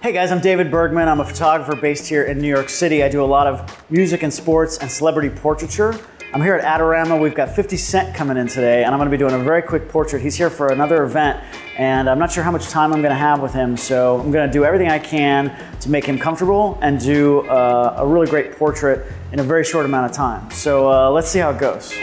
Hey guys, I'm David Bergman. I'm a photographer based here in New York City. I do a lot of music and sports and celebrity portraiture. I'm here at Adorama. We've got 50 Cent coming in today, and I'm gonna be doing a very quick portrait. He's here for another event, and I'm not sure how much time I'm gonna have with him, so I'm gonna do everything I can to make him comfortable and do a really great portrait in a very short amount of time. So let's see how it goes.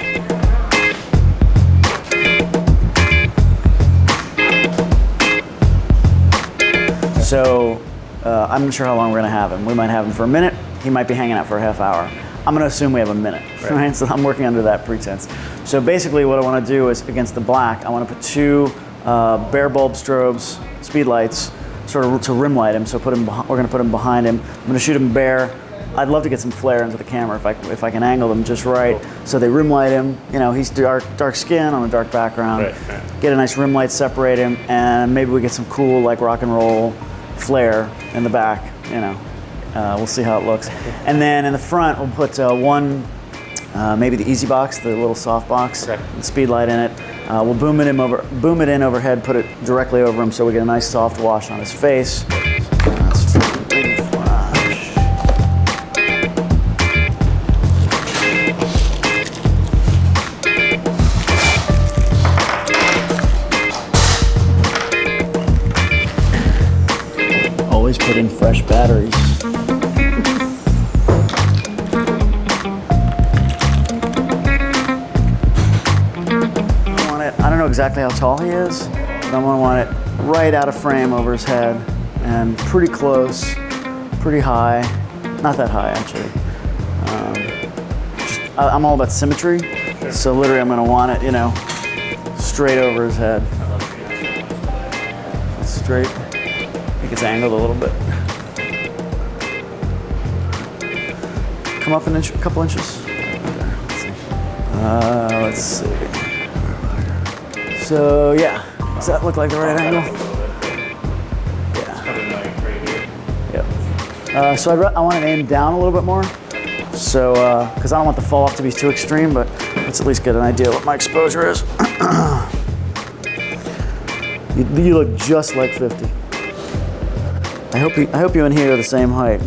So I'm not sure how long we're gonna have him. We might have him for a minute. He might be hanging out for a half hour. I'm gonna assume we have a minute, right? So I'm working under that pretense. So basically what I wanna do is, against the black, I wanna put two bare bulb strobes, speedlights, sort of to rim light him. So we're gonna put him behind him. I'm gonna shoot him bare. I'd love to get some flare into the camera if I can angle them just right. So they rim light him. You know, he's dark skin on a dark background. Right. Get a nice rim light, separate him, and maybe we get some cool like rock and roll flare in the back, you know. We'll see how it looks. And then in the front, we'll put maybe the Ezybox, the little soft box, with Speedlite in it. We'll boom it in overhead, put it directly over him so we get a nice soft wash on his face. That's a big flash. Always put in fresh batteries. I don't know exactly how tall he is, but I'm gonna want it right out of frame over his head and pretty close, pretty high. Not that high, actually. I'm all about symmetry, so literally I'm gonna want it, you know, straight over his head. Straight. I think it's angled a little bit. Come up an inch, a couple inches. Okay, let's see. So yeah, does that look like the right angle? Yeah. Yep. So I want to aim down a little bit more. So, because I don't want the fall off to be too extreme, but let's at least get an idea what my exposure is. You look just like 50. I hope you and he are the same height.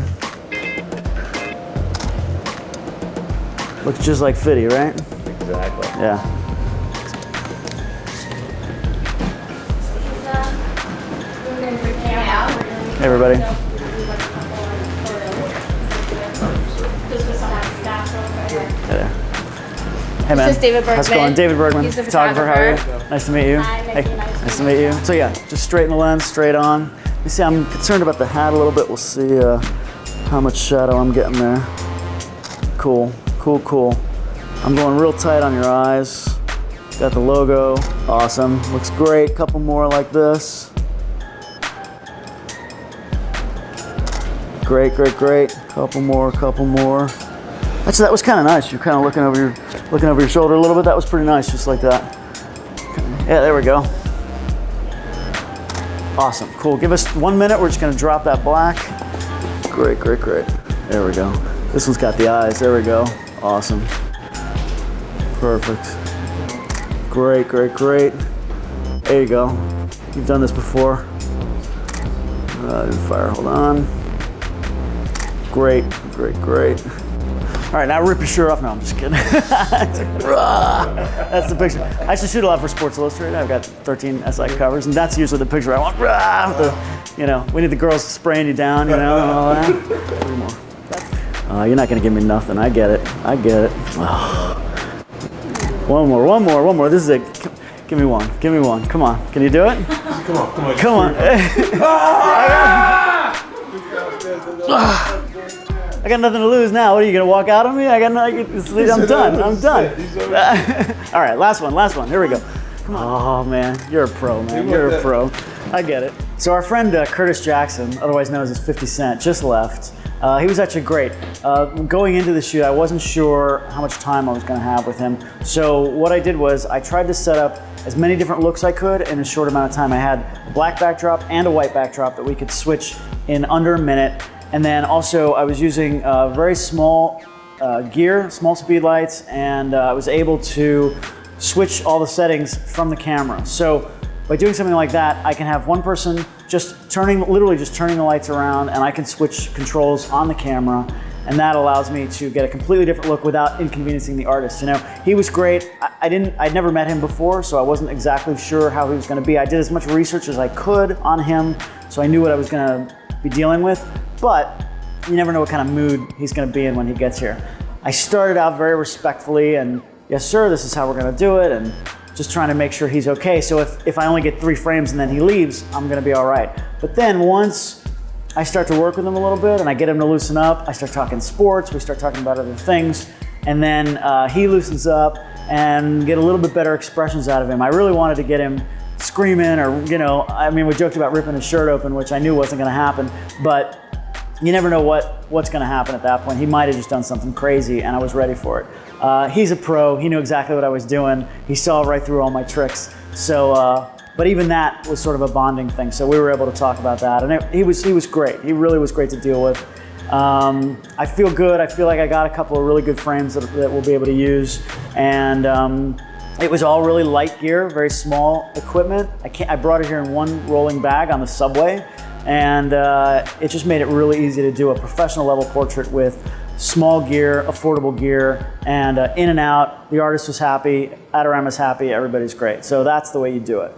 Looks just like 50, right? Exactly. Yeah. Hey everybody. Hey there. Hey man. This is David Bergman. How's it going? David Bergman, He's the photographer. How are you? Nice to meet you. Hi, hey, nice to meet you. So yeah, just straighten the lens, straight on. You see, I'm concerned about the hat a little bit. We'll see how much shadow I'm getting there. Cool, cool, cool. I'm going real tight on your eyes. Got the logo. Awesome. Looks great. Couple more like this. Great, great, great. Couple more. Actually, that was kind of nice. You're kind of looking over your shoulder a little bit. That was pretty nice, just like that. Yeah, there we go. Awesome, cool. Give us 1 minute. We're just gonna drop that black. Great, great, great. There we go. This one's got the eyes. There we go. Awesome. Perfect. Great, great, great. There you go. You've done this before. Didn't fire. Hold on. Great, great, great. All right, now rip your shirt off. No, I'm just kidding. That's the picture. I used to shoot a lot for Sports Illustrated. I've got 13 SI covers, and that's usually the picture I want. You know, we need the girls spraying you down, you know, and all that. 3 more. You're not gonna give me nothing. I get it. I get it. Oh. One more. This is it. Give me one. Come on. Can you do it? Come on. I got nothing to lose now. What are you gonna walk out on me? I'm done. All right, last one. Here we go. Come on. Oh man, you're a pro, man. You're a pro. I get it. So our friend Curtis Jackson, otherwise known as 50 Cent, just left. He was actually great. Going into the shoot, I wasn't sure how much time I was gonna have with him. So what I did was I tried to set up as many different looks I could in a short amount of time. I had a black backdrop and a white backdrop that we could switch in under a minute. And then also I was using very small gear, small speed lights, and I was able to switch all the settings from the camera. So by doing something like that, I can have one person literally just turning the lights around, and I can switch controls on the camera, and that allows me to get a completely different look without inconveniencing the artist. You know, he was great. I'd never met him before, so I wasn't exactly sure how he was gonna be. I did as much research as I could on him, so I knew what I was gonna be dealing with, but you never know what kind of mood he's gonna be in when he gets here. I started out very respectfully and, yes sir, this is how we're gonna do it, and just trying to make sure he's okay. So if I only get 3 frames and then he leaves, I'm gonna be all right. But then once I start to work with him a little bit and I get him to loosen up, I start talking sports, we start talking about other things, and then he loosens up and get a little bit better expressions out of him. I really wanted to get him screaming, or, you know, I mean, we joked about ripping his shirt open, which I knew wasn't gonna happen, but you never know what's gonna happen at that point. He might have just done something crazy, and I was ready for it. He's a pro, he knew exactly what I was doing. He saw right through all my tricks. So, but even that was sort of a bonding thing. So we were able to talk about that, and he was great. He really was great to deal with. I feel good. I feel like I got a couple of really good frames that we'll be able to use. And it was all really light gear, very small equipment. I brought it here in one rolling bag on the subway, and it just made it really easy to do a professional level portrait with small gear, affordable gear, and in and out. The artist was happy, Adorama's happy, everybody's great. So that's the way you do it.